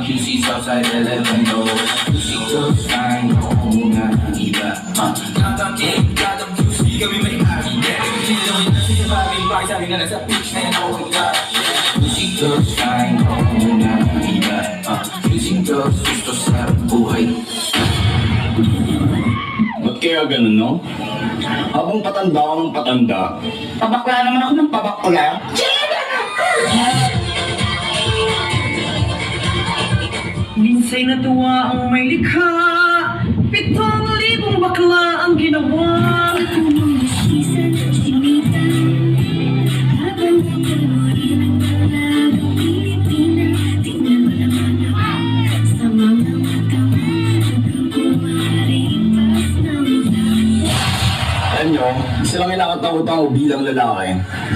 QC Southside 11 low. QC girls fine, oo nga, iba. Nakakang kadang QC kami may ari. Sino yung nasa yung maraming bakit sabi nga nasa pitch na yan ako ka. QC girls fine, oo nga, iba. QC girls gusto sa buhay. Ba't kaya ganun, no? Habang patanda ako ng patanda, pabakla naman ako ng pabakla. Minsa'y natuwa ang may likha, 7,000 bakla ang ginawa. Alam nyo, isa lang yung nakatawa ko bilang lalaki.